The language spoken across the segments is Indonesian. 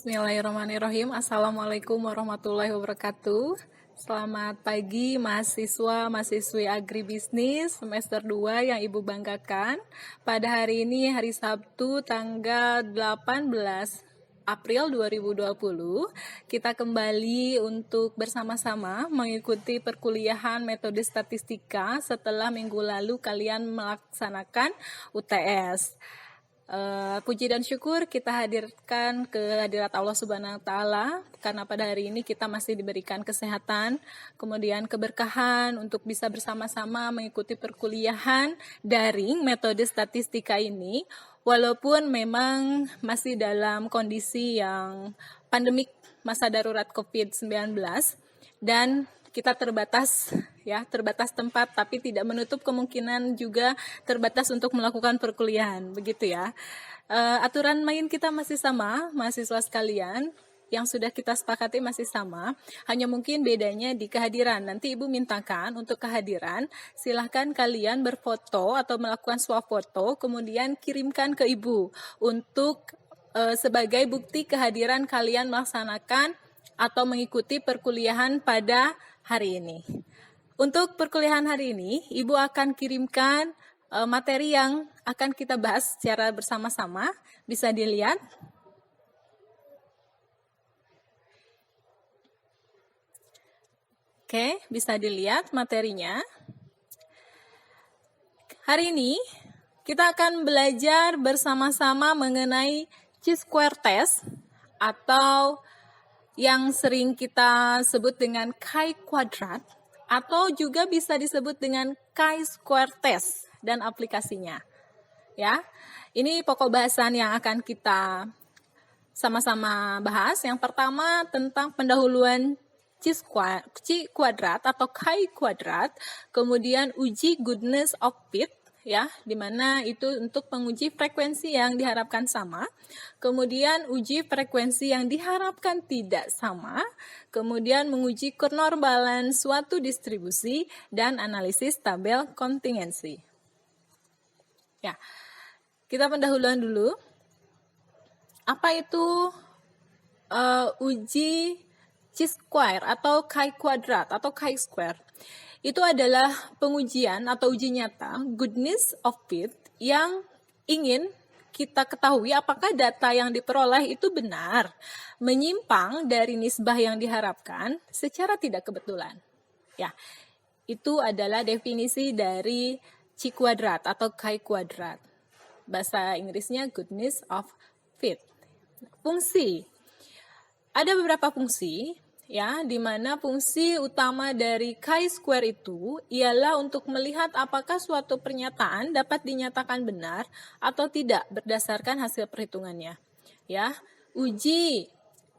Bismillahirrahmanirrahim. Assalamualaikum warahmatullahi wabarakatuh. Selamat pagi mahasiswa-mahasiswi agribisnis semester 2 yang Ibu banggakan. Pada hari ini hari Sabtu tanggal 18 April 2020, kita kembali untuk bersama-sama mengikuti perkuliahan metode statistika setelah minggu lalu kalian melaksanakan UTS. Puji dan syukur kita hadirkan ke hadirat Allah Subhanahu wa Ta'ala, karena pada hari ini kita masih diberikan kesehatan, kemudian keberkahan untuk bisa bersama-sama mengikuti perkuliahan daring metode statistika ini, walaupun memang masih dalam kondisi yang pandemik masa darurat COVID-19 dan kita terbatas tempat, tapi tidak menutup kemungkinan juga terbatas untuk melakukan perkuliahan, begitu ya. Aturan main kita masih sama, mahasiswa sekalian, yang sudah kita sepakati masih sama, hanya mungkin bedanya di kehadiran. Nanti Ibu mintakan untuk kehadiran, silahkan kalian berfoto atau melakukan swafoto, kemudian kirimkan ke Ibu untuk sebagai bukti kehadiran kalian melaksanakan atau mengikuti perkuliahan pada hari ini. Untuk perkuliahan hari ini, Ibu akan kirimkan materi yang akan kita bahas secara bersama-sama. Bisa dilihat. Oke, bisa dilihat materinya. Hari ini kita akan belajar bersama-sama mengenai chi-square test atau yang sering kita sebut dengan chi-kuadrat, atau juga bisa disebut dengan chi-square test dan aplikasinya. Ya, ini pokok bahasan yang akan kita sama-sama bahas. Yang pertama tentang pendahuluan chi-kuadrat atau chi-kuadrat, kemudian uji goodness of fit, ya, dimana itu untuk menguji frekuensi yang diharapkan sama, kemudian uji frekuensi yang diharapkan tidak sama, kemudian menguji kenormalan suatu distribusi, dan analisis tabel kontingensi. Ya, kita pendahuluan dulu. Apa itu uji chi-square atau chi-kuadrat atau chi-square? Itu adalah pengujian atau uji nyata goodness of fit yang ingin kita ketahui apakah data yang diperoleh itu benar, menyimpang dari nisbah yang diharapkan secara tidak kebetulan. Ya, itu adalah definisi dari chi-kuadrat atau chi-kuadrat. Bahasa Inggrisnya goodness of fit. Fungsi. Ada beberapa fungsi, ya, di mana fungsi utama dari chi-square itu ialah untuk melihat apakah suatu pernyataan dapat dinyatakan benar atau tidak berdasarkan hasil perhitungannya. Ya, uji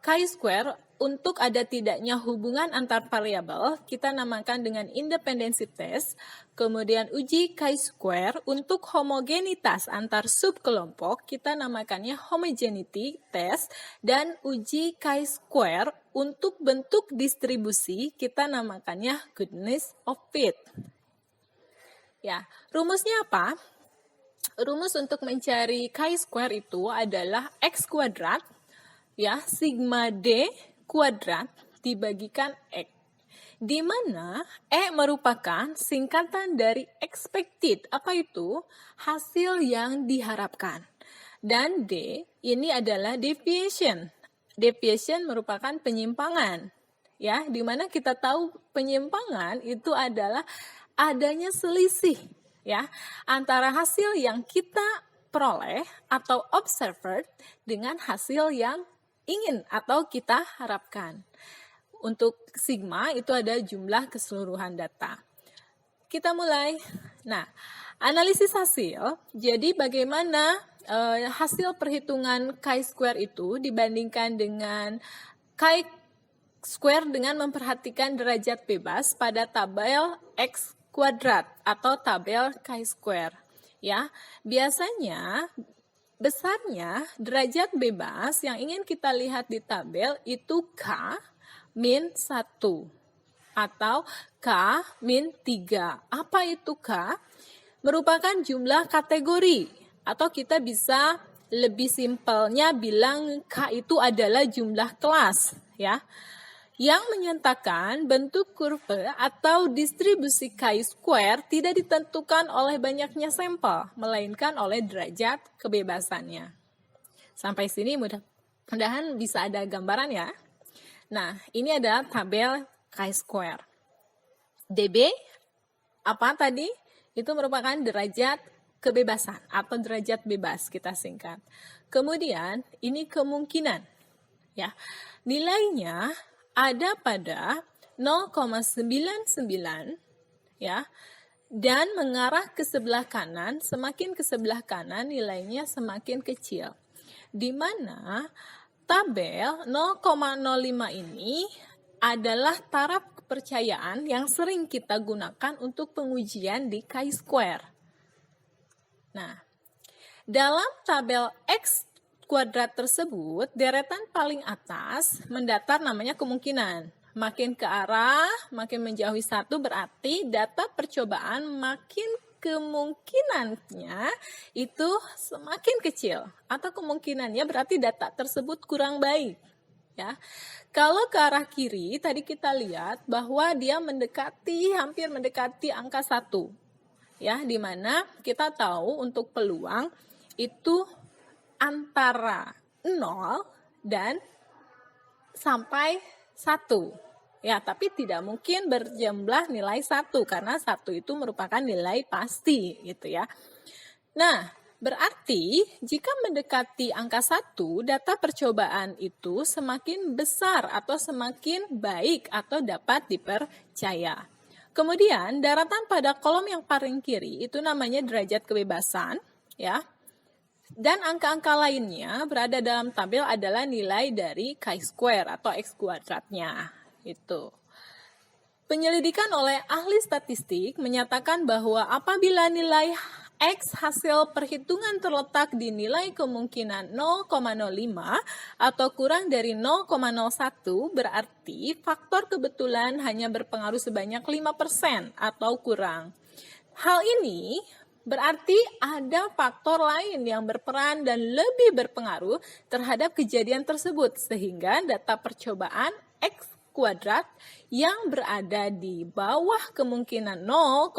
chi-square untuk ada tidaknya hubungan antar variabel kita namakan dengan independency test. Kemudian uji chi-square untuk homogenitas antar subkelompok kita namakannya homogeneity test, dan uji chi-square untuk bentuk distribusi kita namakannya goodness of fit. Ya, rumusnya apa? Rumus untuk mencari chi-square itu adalah x kuadrat, ya, sigma d kuadrat dibagikan X, di mana E merupakan singkatan dari expected, apa itu? Hasil yang diharapkan. Dan D ini adalah deviation. Deviation merupakan penyimpangan, ya, di mana kita tahu penyimpangan itu adalah adanya selisih, ya, antara hasil yang kita peroleh atau observed dengan hasil yang ingin atau kita harapkan. Untuk sigma itu ada jumlah keseluruhan data. Kita mulai. Nah, analisis hasil. Jadi bagaimana hasil perhitungan chi-square itu dibandingkan dengan chi-square dengan memperhatikan derajat bebas pada tabel x kuadrat atau tabel chi-square. Ya, biasanya besarnya derajat bebas yang ingin kita lihat di tabel itu K min 1 atau K min 3. Apa itu K? Merupakan jumlah kategori, atau kita bisa lebih simpelnya bilang K itu adalah jumlah kelas, ya. Yang menyatakan bentuk kurva atau distribusi chi-square tidak ditentukan oleh banyaknya sampel, melainkan oleh derajat kebebasannya. Sampai sini mudah-mudahan bisa ada gambaran ya. Nah, ini adalah tabel chi-square. dB, apa tadi? Itu merupakan derajat kebebasan atau derajat bebas kita singkat. Kemudian, ini kemungkinan. Ya, nilainya ada pada 0,99 ya, dan mengarah ke sebelah kanan, semakin ke sebelah kanan nilainya semakin kecil. Di mana tabel 0,05 ini adalah taraf kepercayaan yang sering kita gunakan untuk pengujian di chi-square. Nah, dalam tabel X kuadrat tersebut, deretan paling atas mendatar namanya kemungkinan. Makin ke arah, makin menjauhi 1 berarti data percobaan makin kemungkinannya itu semakin kecil. Atau kemungkinannya berarti data tersebut kurang baik. Ya, kalau ke arah kiri, tadi kita lihat bahwa dia hampir mendekati angka 1. Ya, di mana kita tahu untuk peluang itu antara 0 dan sampai 1. Ya, tapi tidak mungkin berjumlah nilai 1 karena 1 itu merupakan nilai pasti gitu ya. Nah, berarti jika mendekati angka 1, data percobaan itu semakin besar atau semakin baik atau dapat dipercaya. Kemudian, daratan pada kolom yang paling kiri itu namanya derajat kebebasan, ya. Dan angka-angka lainnya berada dalam tabel adalah nilai dari chi-square atau X kuadratnya. Itu. Penyelidikan oleh ahli statistik menyatakan bahwa apabila nilai X hasil perhitungan terletak di nilai kemungkinan 0,05 atau kurang dari 0,01, berarti faktor kebetulan hanya berpengaruh sebanyak 5% atau kurang. Hal ini berarti ada faktor lain yang berperan dan lebih berpengaruh terhadap kejadian tersebut, sehingga data percobaan X kuadrat yang berada di bawah kemungkinan 0,05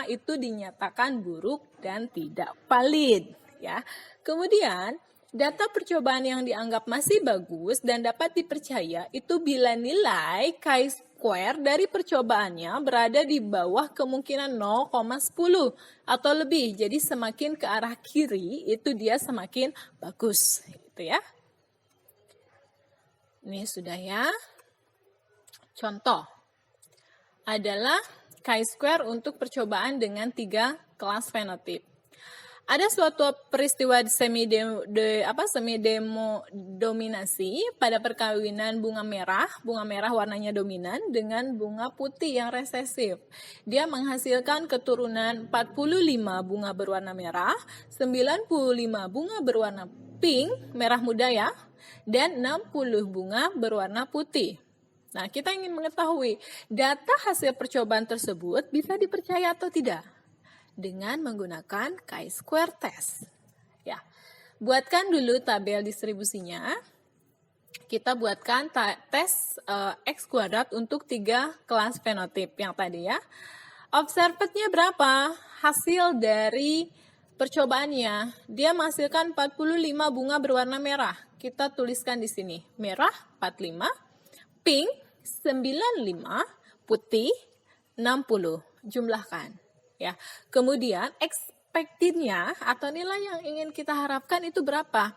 itu dinyatakan buruk dan tidak valid. Ya. Kemudian, data percobaan yang dianggap masih bagus dan dapat dipercaya itu bila nilai chi-square dari percobaannya berada di bawah kemungkinan 0,10 atau lebih. Jadi semakin ke arah kiri itu dia semakin bagus, gitu ya. Ini sudah ya. Contoh adalah chi-square untuk percobaan dengan 3 kelas fenotip. Ada suatu peristiwa semi-dominasi pada perkawinan bunga merah warnanya dominan dengan bunga putih yang resesif. Dia menghasilkan keturunan 45 bunga berwarna merah, 95 bunga berwarna pink, merah muda ya, dan 60 bunga berwarna putih. Nah, kita ingin mengetahui data hasil percobaan tersebut bisa dipercaya atau tidak dengan menggunakan chi-square test. Ya, buatkan dulu tabel distribusinya. Kita buatkan tes X kuadrat untuk 3 kelas fenotip yang tadi ya. Observednya berapa? Hasil dari percobaannya, dia menghasilkan 45 bunga berwarna merah. Kita tuliskan di sini, merah 45, pink 95, putih 60. Jumlahkan. Ya. Kemudian expected-nya atau nilai yang ingin kita harapkan itu berapa?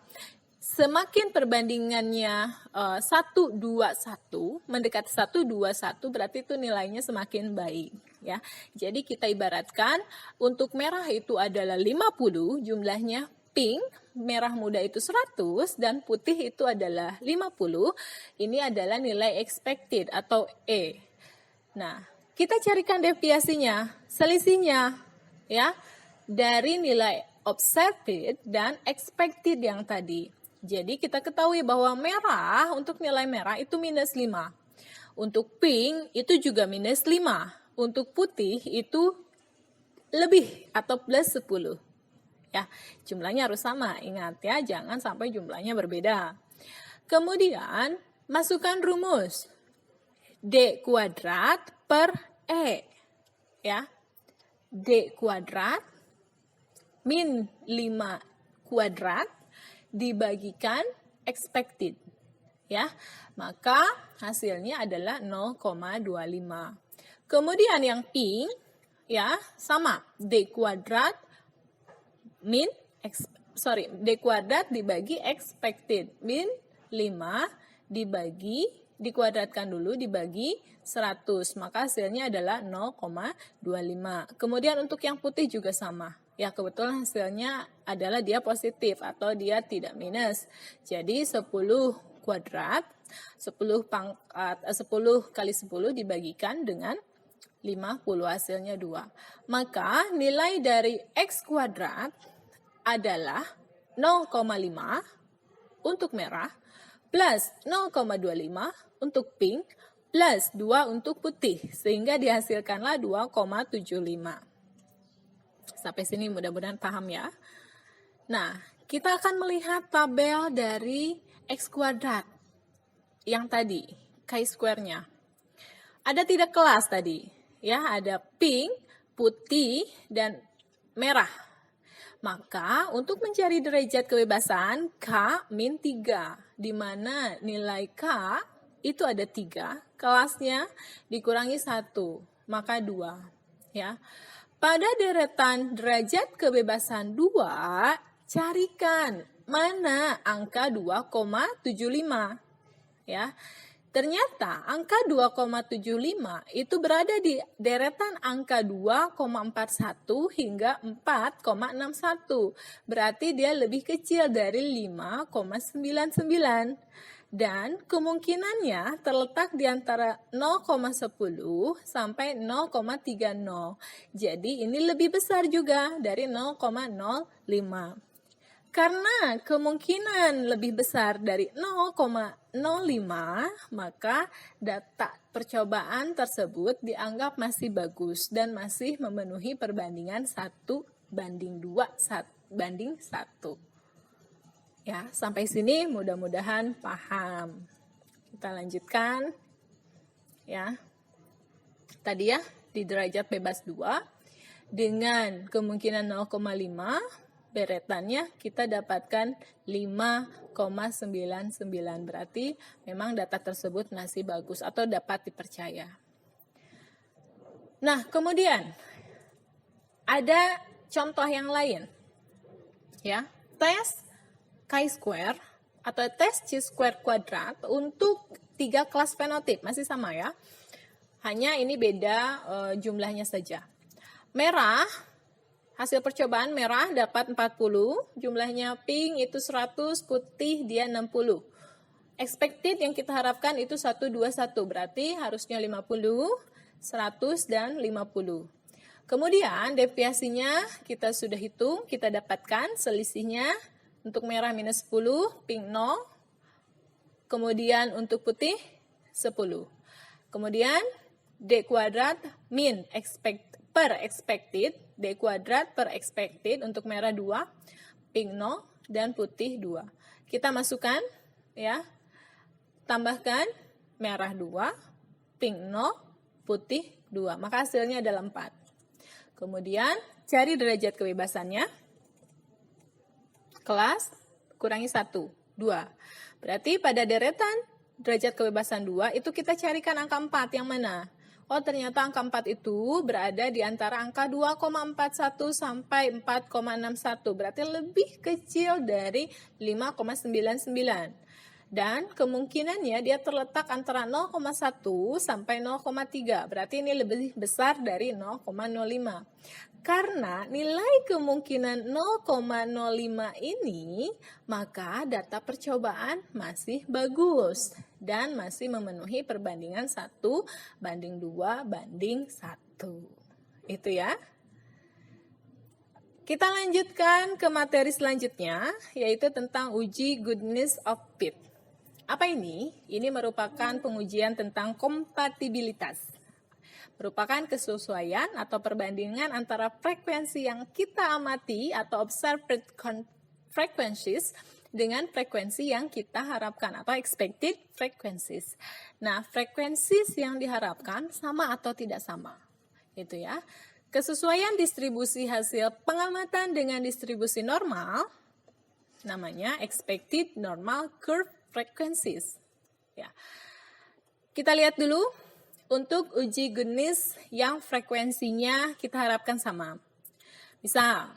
Semakin perbandingannya 1-2-1, mendekati 1-2-1 berarti itu nilainya semakin baik. Ya. Jadi kita ibaratkan untuk merah itu adalah 50 jumlahnya, pink, merah muda itu 100, dan putih itu adalah 50. Ini adalah nilai expected atau E. Nah, kita carikan deviasinya, selisihnya, ya, dari nilai observed dan expected yang tadi. Jadi kita ketahui bahwa merah, untuk nilai merah itu minus 5. Untuk pink itu juga minus 5. Untuk putih itu lebih atau plus 10. Ya, jumlahnya harus sama. Ingat ya, jangan sampai jumlahnya berbeda. Kemudian, masukkan rumus. D kuadrat per E. Ya. D kuadrat min 5 kuadrat dibagikan expected. Ya. Maka hasilnya adalah 0,25. Kemudian yang pink ya, sama. D kuadrat min D kuadrat dibagi expected. Min 5 dikuadratkan dulu dibagi 100. Maka hasilnya adalah 0,25. Kemudian untuk yang putih juga sama. Ya, kebetulan hasilnya adalah dia positif atau dia tidak minus. Jadi 10 kuadrat, 10 kali 10 dibagikan dengan 50, hasilnya 2. Maka nilai dari X kuadrat adalah 0,5 untuk merah, plus 0,25 untuk pink, plus 2 untuk putih. Sehingga dihasilkanlah 2,75. Sampai sini mudah-mudahan paham ya. Nah, kita akan melihat tabel dari X kuadrat yang tadi, chi-square-nya. Ada 3 kelas tadi, ya, ada pink, putih, dan merah. Maka untuk mencari derajat kebebasan K min 3, di mana nilai K itu ada 3, kelasnya dikurangi 1, maka 2. Ya. Pada deretan derajat kebebasan 2, carikan mana angka 2,75. Ya. Ternyata angka 2,75 itu berada di deretan angka 2,41 hingga 4,61. Berarti dia lebih kecil dari 5,99. Dan kemungkinannya terletak di antara 0,10 sampai 0,30. Jadi ini lebih besar juga dari 0,05. Karena kemungkinan lebih besar dari 0,05, maka data percobaan tersebut dianggap masih bagus dan masih memenuhi perbandingan 1:2, 1:1. Ya, sampai sini mudah-mudahan paham. Kita lanjutkan. Ya. Tadi ya, di derajat bebas 2 dengan kemungkinan 0,5, deretannya kita dapatkan 5,99. Berarti memang data tersebut masih bagus atau dapat dipercaya. Nah, kemudian ada contoh yang lain. Ya, tes chi-square atau tes chi-square kuadrat untuk 3 kelas fenotip masih sama ya. Hanya ini beda jumlahnya saja. Merah, hasil percobaan merah dapat 40, jumlahnya pink itu 100, putih dia 60. Expected yang kita harapkan itu 121, berarti harusnya 50, 100, dan 50. Kemudian deviasinya kita sudah hitung, kita dapatkan selisihnya untuk merah minus 10, pink 0, kemudian untuk putih 10. Kemudian D kuadrat min per expected, D kuadrat per expected untuk merah 2, pink 0, dan putih 2. Kita masukkan ya, tambahkan merah 2, pink 0, putih 2. Maka hasilnya adalah 4. Kemudian cari derajat kebebasannya. Kelas kurangi 1, 2. Berarti pada deretan derajat kebebasan 2 itu kita carikan angka 4 yang mana? Oh, ternyata angka 4 itu berada di antara angka 2,41 sampai 4,61. Berarti lebih kecil dari 5,99. Dan kemungkinannya dia terletak antara 0,1 sampai 0,3. Berarti ini lebih besar dari 0,05. Karena nilai kemungkinan 0,05 ini, maka data percobaan masih bagus dan masih memenuhi perbandingan 1:2:1. Itu ya. Kita lanjutkan ke materi selanjutnya, yaitu tentang uji goodness of fit. Apa ini? Ini merupakan pengujian tentang kompatibilitas. merupakan kesesuaian atau perbandingan antara frekuensi yang kita amati atau observed frequencies dengan frekuensi yang kita harapkan atau expected frequencies. Nah, frekuensi yang diharapkan sama atau tidak sama. Itu ya. Kesesuaian distribusi hasil pengamatan dengan distribusi normal namanya expected normal curve frequencies. Ya. Kita lihat dulu untuk uji goodness yang frekuensinya kita harapkan sama. Misal,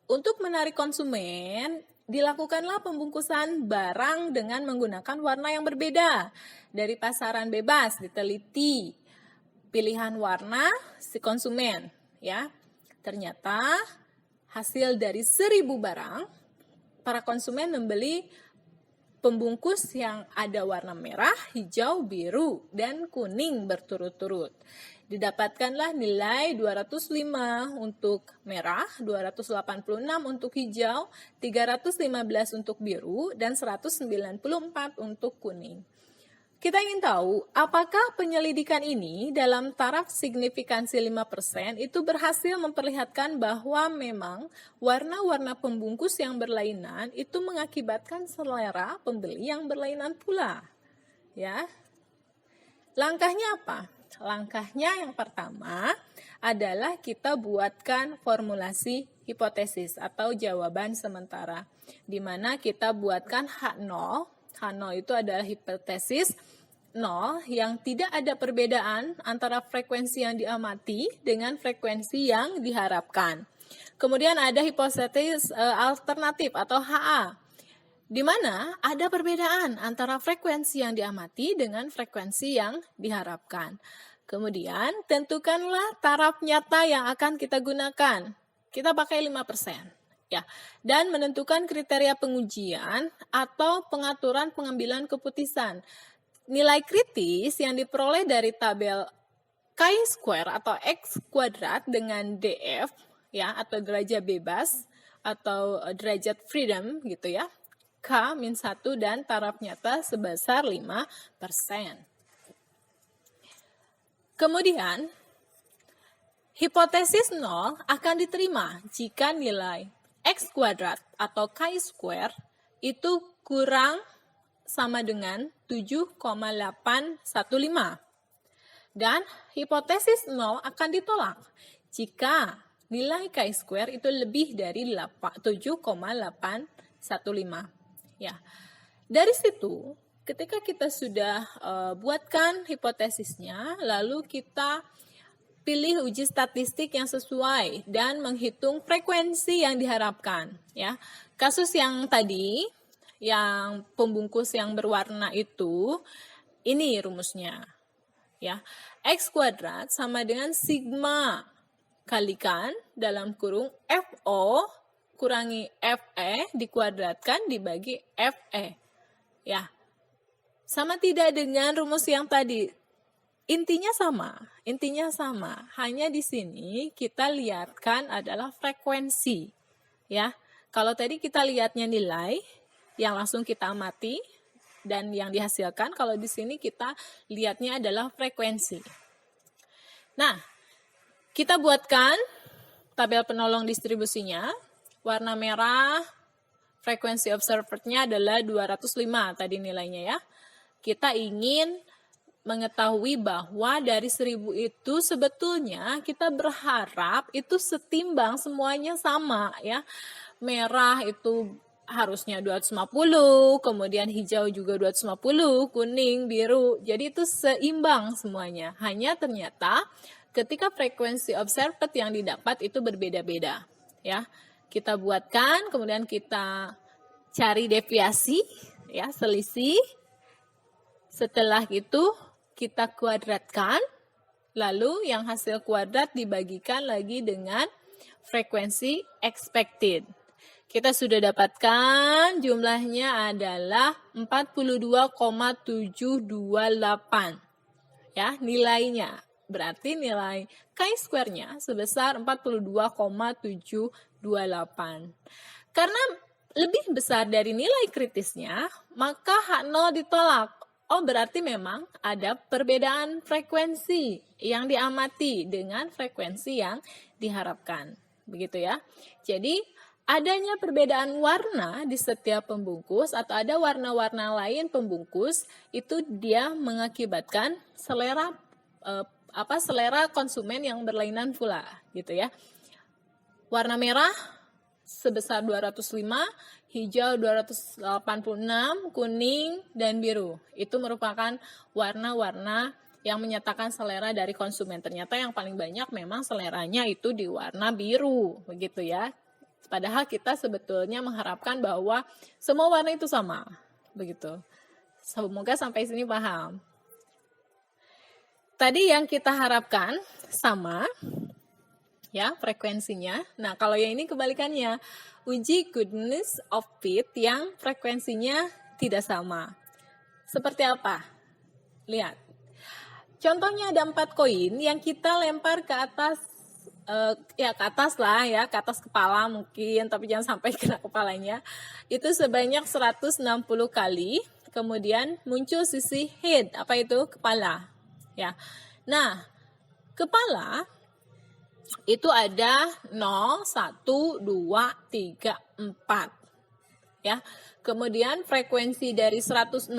untuk menarik konsumen, dilakukanlah pembungkusan barang dengan menggunakan warna yang berbeda. Dari pasaran bebas, diteliti pilihan warna si konsumen. Ya, ternyata hasil dari 1000 barang, para konsumen membeli pembungkus yang ada warna merah, hijau, biru, dan kuning berturut-turut. Didapatkanlah nilai 205 untuk merah, 286 untuk hijau, 315 untuk biru, dan 194 untuk kuning. Kita ingin tahu, apakah penyelidikan ini dalam taraf signifikansi 5% itu berhasil memperlihatkan bahwa memang warna-warna pembungkus yang berlainan itu mengakibatkan selera pembeli yang berlainan pula. Ya. Langkahnya apa? Langkahnya yang pertama adalah kita buatkan formulasi hipotesis atau jawaban sementara, di mana kita buatkan H0. H0 itu adalah hipotesis 0 yang tidak ada perbedaan antara frekuensi yang diamati dengan frekuensi yang diharapkan. Kemudian ada hipotesis alternatif atau HA, di mana ada perbedaan antara frekuensi yang diamati dengan frekuensi yang diharapkan. Kemudian tentukanlah taraf nyata yang akan kita gunakan. Kita pakai 5%. Ya, dan menentukan kriteria pengujian atau pengaturan pengambilan keputusan. Nilai kritis yang diperoleh dari tabel chi-square atau x kuadrat dengan df ya atau derajat bebas atau derajat freedom gitu ya. K-1 dan taraf nyata sebesar 5%. Kemudian hipotesis 0 akan diterima jika nilai x kuadrat atau chi-square itu kurang sama dengan 7,815. Dan hipotesis 0 akan ditolak jika nilai chi-square itu lebih dari 7,815. Ya. Dari situ, ketika kita sudah buatkan hipotesisnya, lalu kita pilih uji statistik yang sesuai dan menghitung frekuensi yang diharapkan. Ya, kasus yang tadi, yang pembungkus yang berwarna itu, ini rumusnya. Ya, x kuadrat sama dengan sigma kalikan dalam kurung FO kurangi FE dikuadratkan dibagi FE. Ya, sama tidak dengan rumus yang tadi? Intinya sama. Hanya di sini kita lihatkan adalah frekuensi. Ya, kalau tadi kita lihatnya nilai yang langsung kita amati dan yang dihasilkan, kalau di sini kita lihatnya adalah frekuensi. Nah, kita buatkan tabel penolong distribusinya. Warna merah, frekuensi observednya adalah 205 tadi nilainya ya. Kita ingin mengetahui bahwa dari 1000 itu sebetulnya kita berharap itu setimbang, semuanya sama ya. Merah itu harusnya 250, kemudian hijau juga 250, kuning, biru. Jadi itu seimbang semuanya. Hanya ternyata ketika frekuensi observed yang didapat itu berbeda-beda ya. Kita buatkan, kemudian kita cari deviasi ya, selisih. Setelah itu kita kuadratkan, lalu yang hasil kuadrat dibagikan lagi dengan frekuensi expected. Kita sudah dapatkan jumlahnya adalah 42,728. Ya, nilainya. Berarti nilai chi-square-nya sebesar 42,728. Karena lebih besar dari nilai kritisnya, maka H0 ditolak Oh, berarti memang ada perbedaan frekuensi yang diamati dengan frekuensi yang diharapkan. Begitu ya. Jadi, adanya perbedaan warna di setiap pembungkus atau ada warna-warna lain pembungkus itu dia mengakibatkan selera selera konsumen yang berlainan pula, gitu ya. Warna merah sebesar 205, hijau 286, kuning, dan biru. Itu merupakan warna-warna yang menyatakan selera dari konsumen. Ternyata yang paling banyak memang seleranya itu di warna biru, begitu ya. Padahal kita sebetulnya mengharapkan bahwa semua warna itu sama, begitu. Semoga sampai sini paham. Tadi yang kita harapkan sama, ya, frekuensinya. Nah, kalau yang ini kebalikannya, uji goodness of fit yang frekuensinya tidak sama. Seperti apa? Lihat. Contohnya ada 4 koin yang kita lempar ke atas, ke atas lah ya, ke atas kepala mungkin, tapi jangan sampai kena kepalanya. Itu sebanyak 160 kali, kemudian muncul sisi head, apa itu? Kepala. Ya. Nah, kepala itu ada 0, 1, 2, 3, 4. Ya. Kemudian frekuensi dari 160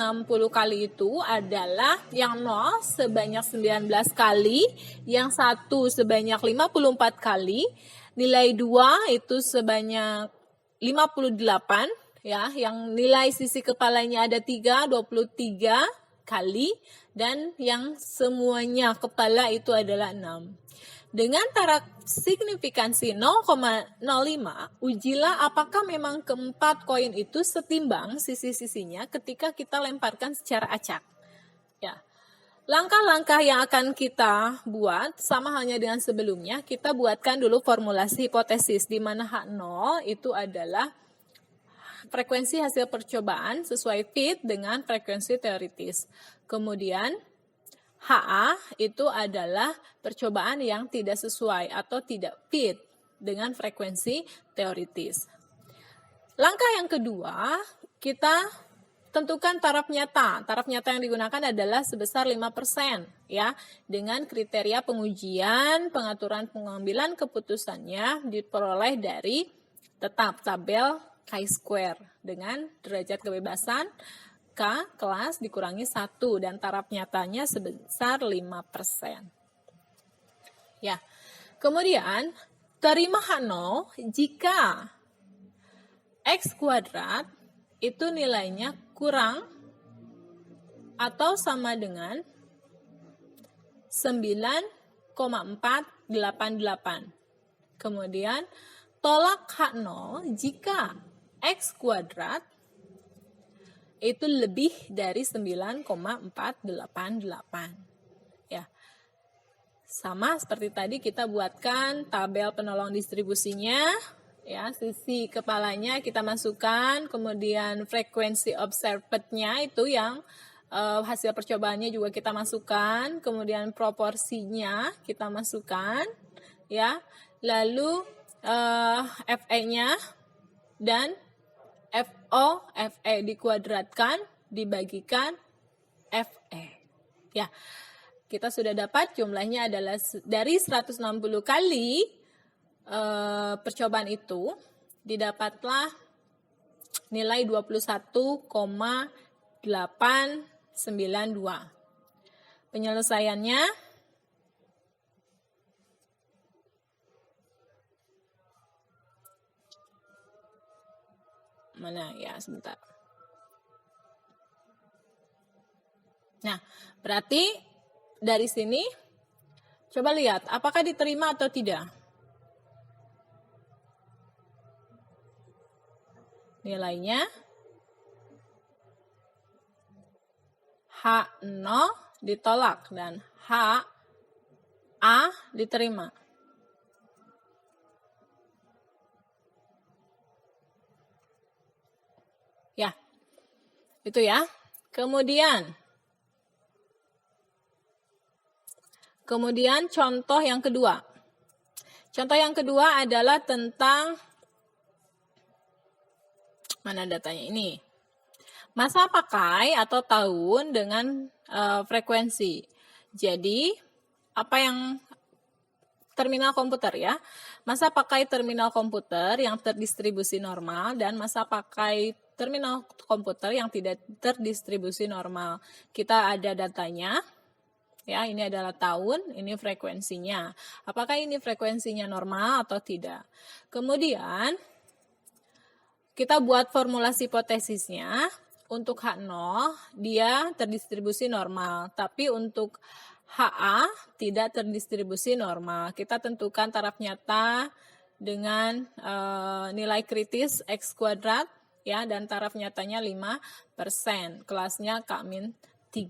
kali itu adalah yang 0 sebanyak 19 kali, yang 1 sebanyak 54 kali, nilai 2 itu sebanyak 58, ya, yang nilai sisi kepalanya ada 3, 23 kali, dan yang semuanya kepala itu adalah 6. Dengan taraf signifikansi 0,05, ujilah apakah memang keempat koin itu setimbang sisi-sisinya ketika kita lemparkan secara acak. Ya. Langkah-langkah yang akan kita buat sama halnya dengan sebelumnya, kita buatkan dulu formulasi hipotesis di mana H0 itu adalah frekuensi hasil percobaan sesuai fit dengan frekuensi teoritis. Kemudian HA itu adalah percobaan yang tidak sesuai atau tidak fit dengan frekuensi teoritis. Langkah yang kedua, kita tentukan taraf nyata. Taraf nyata yang digunakan adalah sebesar 5%, ya, dengan kriteria pengujian, pengaturan pengambilan keputusannya diperoleh dari tetap tabel chi-square dengan derajat kebebasan K kelas dikurangi 1 dan taraf nyatanya sebesar 5%. Ya. Kemudian terima H0 jika X kuadrat itu nilainya kurang atau sama dengan 9,488. Kemudian tolak H0 jika X kuadrat itu lebih dari 9,488. Ya. Sama seperti tadi kita buatkan tabel penolong distribusinya, ya, sisi kepalanya kita masukkan, kemudian frekuensi observednya itu yang hasil percobaannya juga kita masukkan, kemudian proporsinya kita masukkan, ya. Lalu FE-nya dan FO, FE dikuadratkan, dibagikan FE. Ya, kita sudah dapat jumlahnya adalah dari 160 kali percobaan itu, didapatlah nilai 21,892. Penyelesaiannya mana ya, sebentar. Nah, berarti dari sini coba lihat apakah diterima atau tidak. Nilainya H0 ditolak dan HA diterima. Ya, itu ya. Kemudian contoh yang kedua. Contoh yang kedua adalah tentang, mana datanya ini? Masa pakai atau tahun dengan frekuensi. Jadi, apa yang terminal komputer ya? Masa pakai terminal komputer yang terdistribusi normal dan masa pakai terminal komputer yang tidak terdistribusi normal. Kita ada datanya. Ya, ini adalah tahun, ini frekuensinya. Apakah ini frekuensinya normal atau tidak? Kemudian, kita buat formulasi hipotesisnya. Untuk H0, dia terdistribusi normal. Tapi untuk HA tidak terdistribusi normal. Kita tentukan taraf nyata dengan nilai kritis X kuadrat, ya, dan taraf nyatanya 5%. Kelasnya K-3.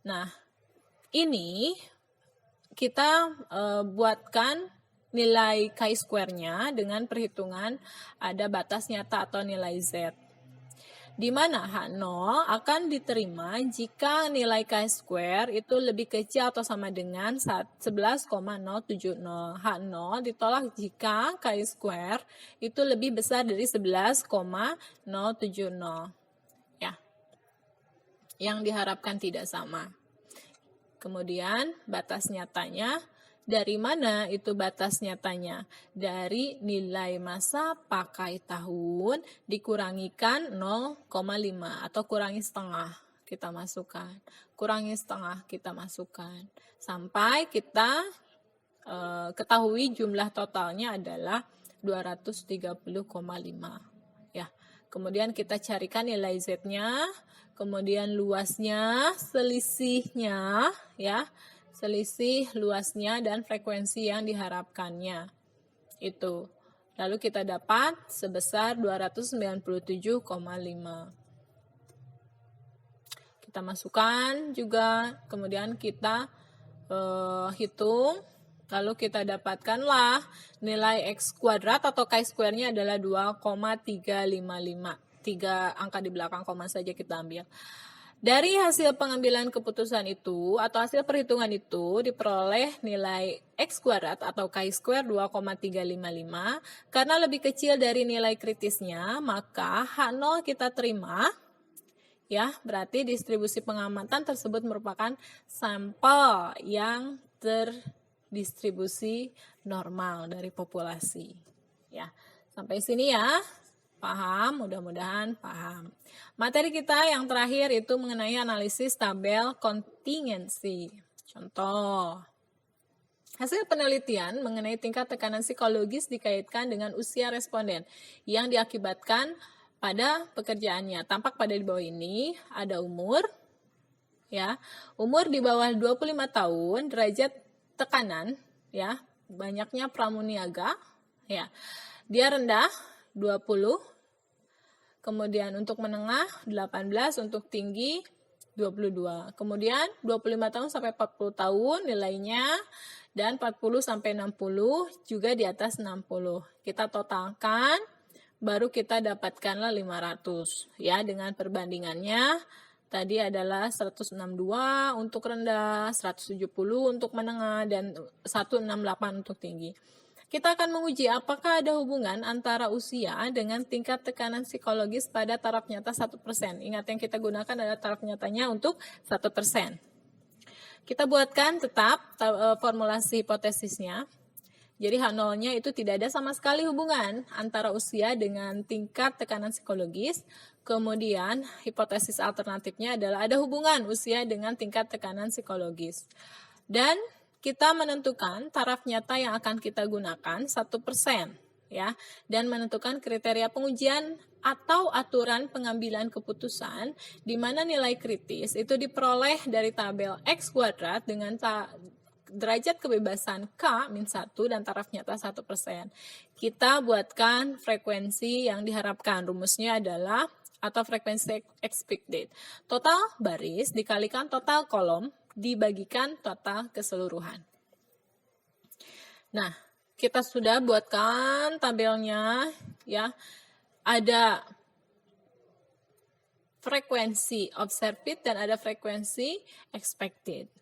Nah, ini kita buatkan nilai chi-square-nya dengan perhitungan ada batas nyata atau nilai Z. Di mana H0 akan diterima jika nilai chi-square itu lebih kecil atau sama dengan 11,070. H0 ditolak jika chi-square itu lebih besar dari 11,070. Ya. Yang diharapkan tidak sama. Kemudian batas nyatanya, dari mana itu batas nyatanya? Dari nilai masa pakai tahun dikurangikan 0,5 atau kurangi setengah kita masukkan. Kurangi setengah kita masukkan. Sampai kita ketahui jumlah totalnya adalah 230,5. Ya. Kemudian kita carikan nilai Z-nya, kemudian luasnya, selisihnya, ya. Selisih luasnya dan frekuensi yang diharapkannya. Itu. Lalu kita dapat sebesar 297,5. Kita masukkan juga, kemudian kita hitung, lalu kita dapatkanlah nilai X kuadrat atau chi-square-nya adalah 2,355. 3 angka di belakang koma saja kita ambil. Dari hasil pengambilan keputusan itu atau hasil perhitungan itu diperoleh nilai X kuadrat atau chi-square 2,355. Karena lebih kecil dari nilai kritisnya, maka H0 kita terima. Ya, berarti distribusi pengamatan tersebut merupakan sampel yang terdistribusi normal dari populasi. Ya, sampai sini ya. Paham? Mudah-mudahan paham. Materi kita yang terakhir itu mengenai analisis tabel kontingensi. Contoh. Hasil penelitian mengenai tingkat tekanan psikologis dikaitkan dengan usia responden yang diakibatkan pada pekerjaannya. Tampak pada di bawah ini ada umur, ya. Umur di bawah 25 tahun, derajat tekanan, ya, banyaknya pramuniaga, ya. Dia rendah 20. Kemudian untuk menengah 18, untuk tinggi 22. Kemudian 25 tahun sampai 40 tahun nilainya, dan 40 sampai 60 juga di atas 60. Kita totalkan, baru kita dapatkanlah 500. Ya, dengan perbandingannya tadi adalah 162 untuk rendah, 170 untuk menengah, dan 168 untuk tinggi. Kita akan menguji apakah ada hubungan antara usia dengan tingkat tekanan psikologis pada taraf nyata 1%. Ingat yang kita gunakan adalah taraf nyatanya untuk 1%. Kita buatkan tetap formulasi hipotesisnya. Jadi H0-nya itu tidak ada sama sekali hubungan antara usia dengan tingkat tekanan psikologis. Kemudian hipotesis alternatifnya adalah ada hubungan usia dengan tingkat tekanan psikologis. Dan kita menentukan taraf nyata yang akan kita gunakan 1%, ya, dan menentukan kriteria pengujian atau aturan pengambilan keputusan di mana nilai kritis itu diperoleh dari tabel X kuadrat dengan derajat kebebasan K-1 dan taraf nyata 1%. Kita buatkan frekuensi yang diharapkan. Rumusnya adalah atau frekuensi expected. Total baris dikalikan total kolom dibagikan total keseluruhan. Nah, kita sudah buatkan tabelnya, ya. Ada frekuensi observed dan ada frekuensi expected.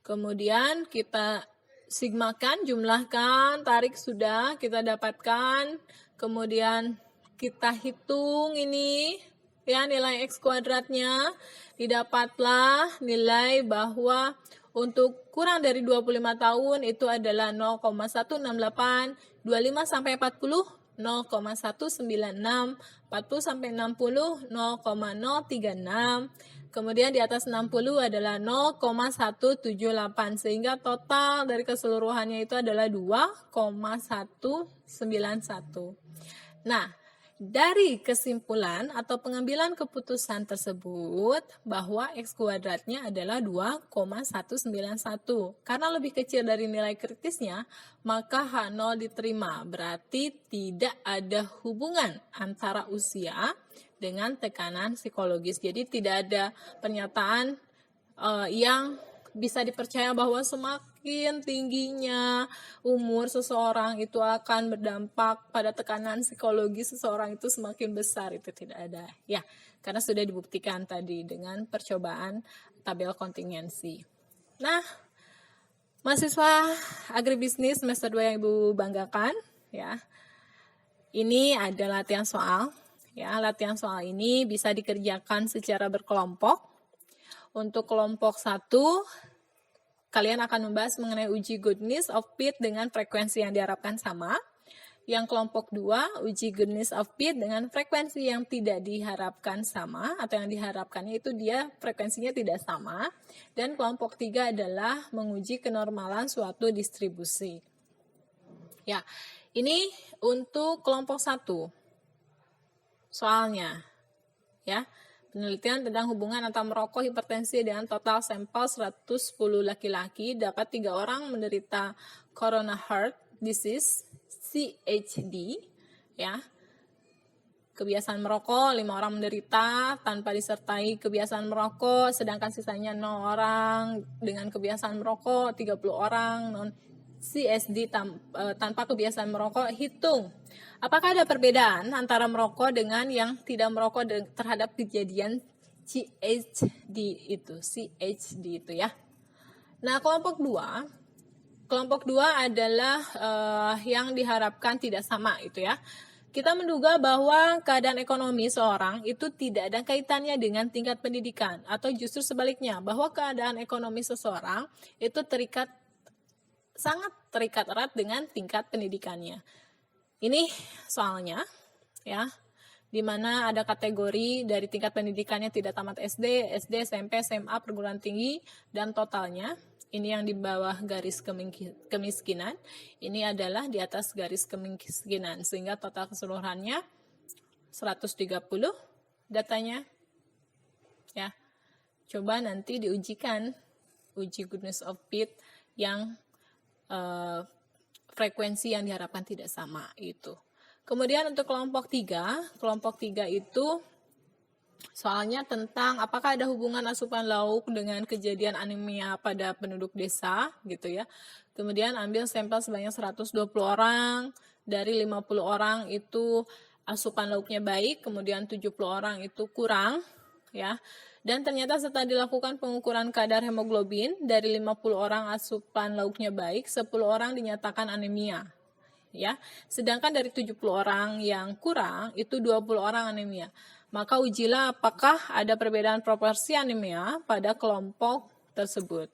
Kemudian kita sigmakan, jumlahkan, tarik sudah kita dapatkan. Kemudian kita hitung ini, ya nilai X kuadratnya, didapatlah nilai bahwa untuk kurang dari 25 tahun itu adalah 0,168, 25 sampai 40, 0,196, 40 sampai 60, 0,036, kemudian di atas 60 adalah 0,178, sehingga total dari keseluruhannya itu adalah 2,191. Nah, dari kesimpulan atau pengambilan keputusan tersebut bahwa X kuadratnya adalah 2,191. Karena lebih kecil dari nilai kritisnya, maka H0 diterima. Berarti tidak ada hubungan antara usia dengan tekanan psikologis. Jadi tidak ada pernyataan yang bisa dipercaya bahwa semakin tingginya umur seseorang itu akan berdampak pada tekanan psikologi seseorang itu semakin besar. Itu tidak ada ya, karena sudah dibuktikan tadi dengan percobaan tabel kontingensi. Nah, mahasiswa agribisnis semester 2 yang Ibu banggakan ya, ini ada latihan soal ya. Latihan soal ini bisa dikerjakan secara berkelompok. Untuk kelompok 1, kalian akan membahas mengenai uji goodness of fit dengan frekuensi yang diharapkan sama. Yang kelompok 2, uji goodness of fit dengan frekuensi yang tidak diharapkan sama, atau yang diharapkannya itu dia frekuensinya tidak sama. Dan kelompok 3 adalah menguji kenormalan suatu distribusi. Ya, ini untuk kelompok 1. Soalnya, ya. Penelitian tentang hubungan antara merokok, hipertensi dengan total sampel 110 laki-laki, dapat 3 orang menderita corona heart disease CHD ya. Kebiasaan merokok 5 orang menderita tanpa disertai kebiasaan merokok, sedangkan sisanya 0 orang dengan kebiasaan merokok, 30 orang non CSD tanpa kebiasaan merokok. Hitung apakah ada perbedaan antara merokok dengan yang tidak merokok terhadap kejadian CHD itu ya. Nah, kelompok 2 adalah yang diharapkan tidak sama itu ya. Kita menduga bahwa keadaan ekonomi seorang itu tidak ada kaitannya dengan tingkat pendidikan, atau justru sebaliknya, bahwa keadaan ekonomi seseorang itu sangat terikat erat dengan tingkat pendidikannya. Ini soalnya ya, di mana ada kategori dari tingkat pendidikannya tidak tamat SD, SMP, SMA, perguruan tinggi, dan totalnya. Ini yang di bawah garis kemiskinan, ini adalah di atas garis kemiskinan, sehingga total keseluruhannya 130 datanya. Ya, coba nanti diujikan uji goodness of fit yang frekuensi yang diharapkan tidak sama itu. Kemudian untuk kelompok 3 itu soalnya tentang apakah ada hubungan asupan lauk dengan kejadian anemia pada penduduk desa gitu ya. Kemudian ambil sampel sebanyak 120 orang, dari 50 orang itu asupan lauknya baik, kemudian 70 orang itu kurang ya. Dan ternyata setelah dilakukan pengukuran kadar hemoglobin, dari 50 orang asupan lauknya baik, 10 orang dinyatakan anemia. Ya, sedangkan dari 70 orang yang kurang, itu 20 orang anemia. Maka ujilah apakah ada perbedaan proporsi anemia pada kelompok tersebut.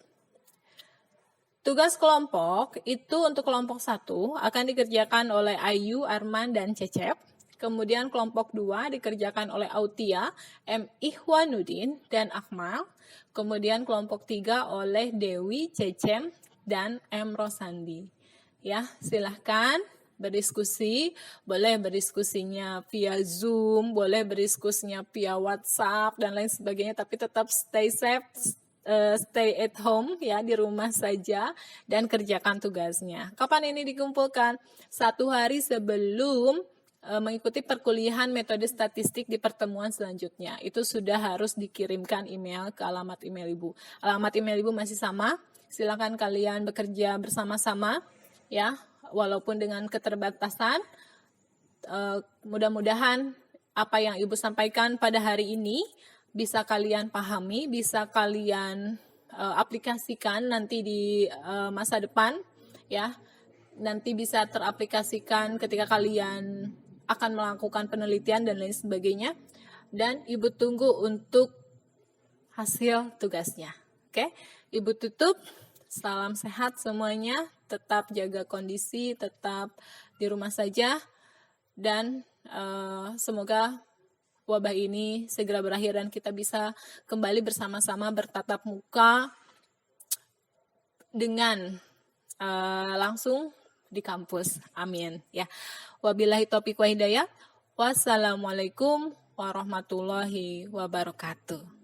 Tugas kelompok itu untuk kelompok 1 akan dikerjakan oleh Ayu, Arman, dan Cecep. Kemudian kelompok 2 dikerjakan oleh Autia, M. Ihwanuddin, dan Akmal. Kemudian kelompok 3 oleh Dewi, Cecem, dan M. Rosandi. Ya, silahkan berdiskusi. Boleh berdiskusinya via Zoom, boleh berdiskusinya via WhatsApp, dan lain sebagainya. Tapi tetap stay safe, stay at home ya, di rumah saja, dan kerjakan tugasnya. Kapan ini dikumpulkan? 1 hari sebelum mengikuti perkuliahan metode statistik di pertemuan selanjutnya. Itu sudah harus dikirimkan email ke alamat email Ibu. Alamat email Ibu masih sama. Silakan kalian bekerja bersama-sama ya, walaupun dengan keterbatasan. Mudah-mudahan apa yang Ibu sampaikan pada hari ini bisa kalian pahami, bisa kalian aplikasikan nanti di masa depan ya. Nanti bisa teraplikasikan ketika kalian akan melakukan penelitian dan lain sebagainya. dan Ibu tunggu untuk hasil tugasnya. Oke, Ibu tutup. Salam sehat semuanya, tetap jaga kondisi, tetap di rumah saja, dan semoga wabah ini segera berakhir dan kita bisa kembali bersama-sama bertatap muka dengan langsung di kampus. Amin ya. Wabillahi taufiq wa hidayah. Wassalamualaikum warahmatullahi wabarakatuh.